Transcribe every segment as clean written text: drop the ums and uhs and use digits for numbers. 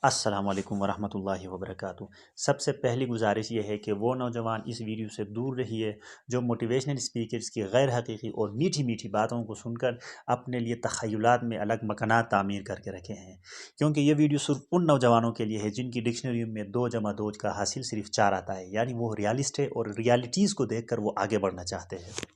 अस्सलाम वालेकुम वरहमतुल्लाहि वबरकातुहू। सबसे पहली गुजारिश ये है कि वो नौजवान इस वीडियो से दूर रहिए जो मोटिवेशनल स्पीकर्स की गैर हकीकी और मीठी मीठी बातों को सुनकर अपने लिए तख़य्युलात में अलग मकानात तामीर करके रखे हैं, क्योंकि ये वीडियो सिर्फ उन नौजवानों के लिए है जिनकी डिक्शनरी में 2 जमा 2 का हासिल सिर्फ 4 आता है, यानी वो रियलिस्ट है और रियलिटीज़ को देख कर वो आगे बढ़ना चाहते हैं।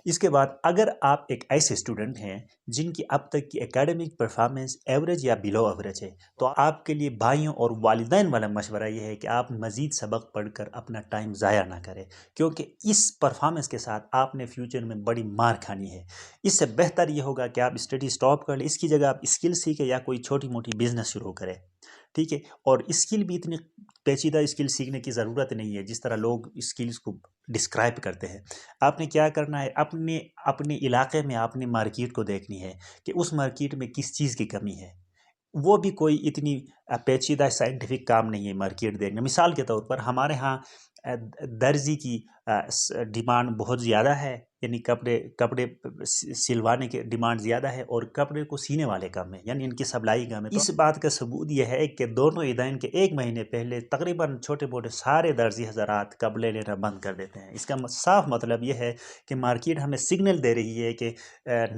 इसके बाद अगर आप एक ऐसे स्टूडेंट हैं जिनकी अब तक की एकेडमिक परफॉर्मेंस एवरेज या बिलो एवरेज है, तो आपके लिए भाइयों और वालिदैन वाला मशवरा ये है कि आप मज़ीद सबक पढ़कर अपना टाइम ज़ाया ना करें, क्योंकि इस परफॉर्मेंस के साथ आपने फ्यूचर में बड़ी मार खानी है। इससे बेहतर ये होगा कि आप स्टडी स्टॉप कर लें, इसकी जगह आप स्किल सीखें या कोई छोटी मोटी बिजनेस शुरू करें। ठीक है, और स्किल भी इतनी पेचीदा स्किल सीखने की ज़रूरत नहीं है जिस तरह लोग स्किल्स को डिस्क्राइब करते हैं। आपने क्या करना है, अपने अपने इलाके में आपने मार्केट को देखनी है कि उस मार्केट में किस चीज़ की कमी है। वो भी कोई इतनी पेचीदा साइंटिफिक काम नहीं है मार्केट देखना। मिसाल के तौर पर हमारे यहाँ दर्जी की डिमांड बहुत ज़्यादा है, यानी कपड़े कपड़े सिलवाने की डिमांड ज़्यादा है और कपड़े को सीने वाले कम है, यानी इनकी सप्लाई कम है। तो इस बात का सबूत यह है कि दोनों ईदैन के 1 महीने पहले तकरीबन छोटे मोटे सारे दर्जी हजरात कपड़े लेना बंद कर देते हैं। इसका साफ मतलब यह है कि मार्केट हमें सिग्नल दे रही है कि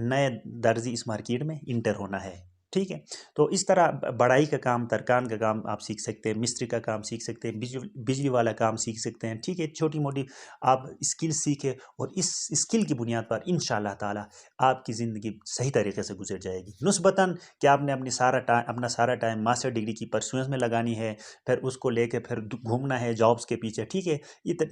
नए दर्जी इस मार्केट में इंटर होना है। ठीक है, तो इस तरह बढ़ाई का काम, तरकान का काम आप सीख सकते हैं, मिस्त्री का काम सीख सकते हैं, बिजली वाला काम सीख सकते हैं। ठीक है, छोटी मोटी आप स्किल सीखें और इस स्किल की बुनियाद पर इंशाअल्लाह ताला आपकी ज़िंदगी सही तरीके से गुजर जाएगी। नुस्बतन कि आपने अपना सारा टाइम मास्टर डिग्री की परसुएंस में लगानी है, फिर उसको लेके फिर घूमना है जॉब्स के पीछे। ठीक है,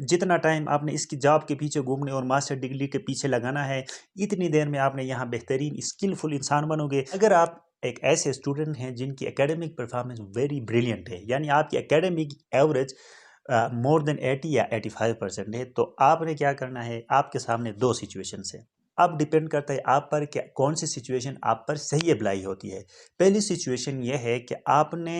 जितना टाइम आपने इसकी जॉब के पीछे घूमने और मास्टर डिग्री के पीछे लगाना है, इतनी देर में आपने यहाँ बेहतरीन स्किलफुल इंसान बनोगे। अगर आप एक ऐसे स्टूडेंट हैं जिनकी एकेडमिक परफॉर्मेंस वेरी ब्रिलियंट है, यानी आपकी एकेडमिक एवरेज मोर देन 80 या 85% है, तो आपने क्या करना है, आपके सामने 2 सिचुएशन है। अब डिपेंड करता है आप पर क्या कौन सी सिचुएशन आप पर सही अप्लाई होती है। पहली सिचुएशन ये है कि आपने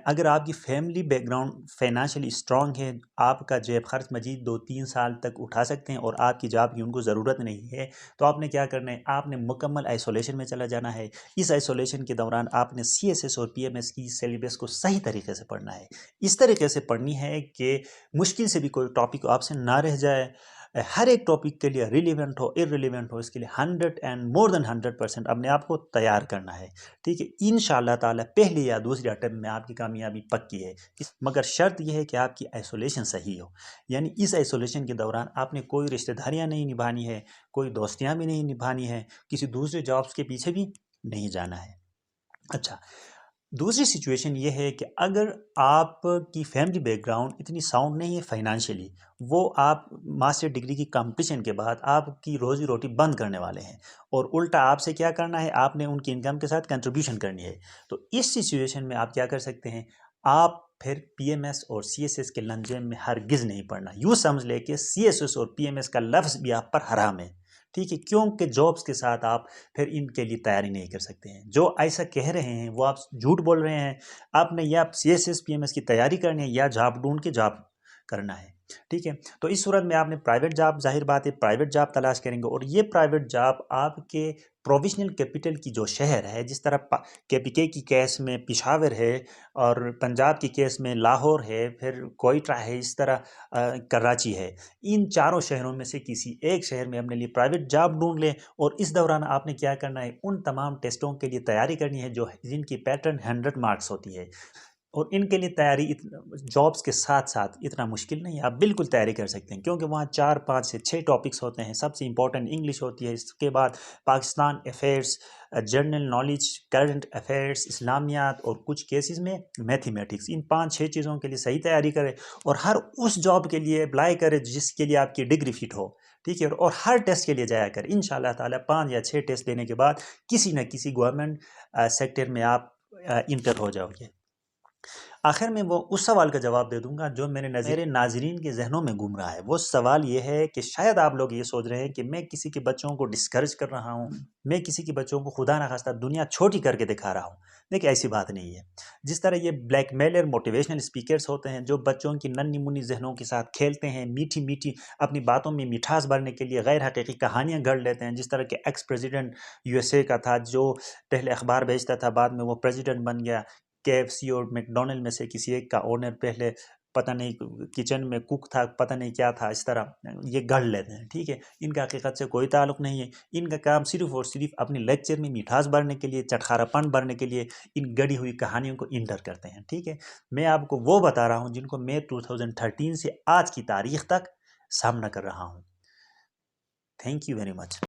अगर आपकी फैमिली बैकग्राउंड फाइनेंशियली स्ट्रांग है, आपका जेब खर्च मजीद 2-3 साल तक उठा सकते हैं और आपकी जॉब की उनको ज़रूरत नहीं है, तो आपने क्या करना है, आपने मुकम्मल आइसोलेशन में चला जाना है। इस आइसोलेशन के दौरान आपने सीएसएस और पीएमएस की सिलेबस को सही तरीके से पढ़ना है। इस तरीके से पढ़नी है कि मुश्किल से भी कोई टॉपिक आपसे ना रह जाए। हर एक टॉपिक के लिए रिलेवेंट हो, इररिलेवेंट हो, इसके लिए 100 एंड मोर देन 100% अपने आप को तैयार करना है। ठीक है, इंशाअल्लाह ताला पहली या दूसरी अटेम्प्ट में आपकी कामयाबी पक्की है। मगर शर्त यह है कि आपकी आइसोलेशन सही हो, यानी इस आइसोलेशन के दौरान आपने कोई रिश्तेदारियां नहीं निभानी है, कोई दोस्तियां भी नहीं निभानी है, किसी दूसरे जॉब्स के पीछे भी नहीं जाना है। अच्छा, दूसरी सिचुएशन ये है कि अगर आपकी फैमिली बैकग्राउंड इतनी साउंड नहीं है फाइनेंशियली, वो आप मास्टर डिग्री की कंपटीशन के बाद आपकी रोजी रोटी बंद करने वाले हैं और उल्टा आपसे क्या करना है, आपने उनकी इनकम के साथ कंट्रीब्यूशन करनी है। तो इस सिचुएशन में आप क्या कर सकते हैं, आप फिर पीएमएस और सीएसएस के लंजन में हरगिज़ नहीं पड़ना। यूँ समझ ले कि सीएसएस और पीएमएस का लफ्ज़ भी आप पर हराम है। ठीक है, क्योंकि जॉब्स के साथ आप फिर इनके लिए तैयारी नहीं कर सकते हैं। जो ऐसा कह रहे हैं वो आप झूठ बोल रहे हैं। आपने या सीएसएस पीएमएस की तैयारी करनी है या जॉब ढूंढ के जॉब करना है। ठीक है, तो इस सूरत में आपने प्राइवेट जॉब, जाहिर बात है प्राइवेट जॉब तलाश करेंगे और ये प्राइवेट जॉब आपके प्रोविजनल कैपिटल की जो शहर है, जिस तरह केपीके की केस में पिशावर है और पंजाब की केस में लाहौर है, फिर कोयटा है, इस तरह कराची है। इन चारों शहरों में से किसी एक शहर में अपने लिए प्राइवेट जॉब ढूंढ लें और इस दौरान आपने क्या करना है, उन तमाम टेस्टों के लिए तैयारी करनी है जो जिनकी पैटर्न 100 मार्क्स होती है। और इनके लिए तैयारी जॉब्स के साथ साथ इतना मुश्किल नहीं है, आप बिल्कुल तैयारी कर सकते हैं, क्योंकि वहाँ 4-5 से 6 टॉपिक्स होते हैं। सबसे इंपॉर्टेंट इंग्लिश होती है, इसके बाद Pakistan affairs, general knowledge, current affairs, इस्लामियात और कुछ केसेस में मैथमेटिक्स। इन 5-6 चीज़ों के लिए सही तैयारी करें और हर उस जॉब के लिए अप्लाई करें जिसके लिए आपकी डिग्री फिट हो। ठीक है, और हर टेस्ट के लिए जाया करें। इंशाल्लाह ताला 5 या 6 टेस्ट देने के बाद किसी न किसी गवर्नमेंट सेक्टर में आप इंटर हो जाओगे। आखिर में वो उस सवाल का जवाब दे दूंगा जो मेरे नाजरीन के जहनों में घूम रहा है। वो सवाल ये है कि शायद आप लोग ये सोच रहे हैं कि मैं किसी के बच्चों को डिस्करेज कर रहा हूँ, मैं किसी के बच्चों को खुदा ना खास्ता दुनिया छोटी करके दिखा रहा हूँ। देखिए, ऐसी बात नहीं है। जिस तरह ये ब्लैकमेलर मोटिवेशनल स्पीकर्स होते हैं जो बच्चों की नन्ही मुन्नी जहनों के साथ खेलते हैं, मीठी मीठी अपनी बातों में मिठास भरने के लिए गैर हकीकी कहानियाँ गढ़ लेते हैं। जिस तरह के एक्स प्रेसिडेंट यूएसए का था जो पहले अखबार भेजता था, बाद में वो प्रेसिडेंट बन गया। KFC और मैकडोनल्ड में से किसी एक का ओनर पहले पता नहीं किचन में कुक था, पता नहीं क्या था, इस तरह ये गढ़ लेते हैं। ठीक है, इनका हकीकत से कोई ताल्लुक नहीं है। इनका काम सिर्फ और सिर्फ अपने लेक्चर में मिठास भरने के लिए, चटखारापन भरने के लिए इन गढ़ी हुई कहानियों को इंटर करते हैं। ठीक है, मैं आपको वो बता रहा हूँ जिनको मैं 2013 से आज की तारीख तक सामना कर रहा हूँ। Thank you very much.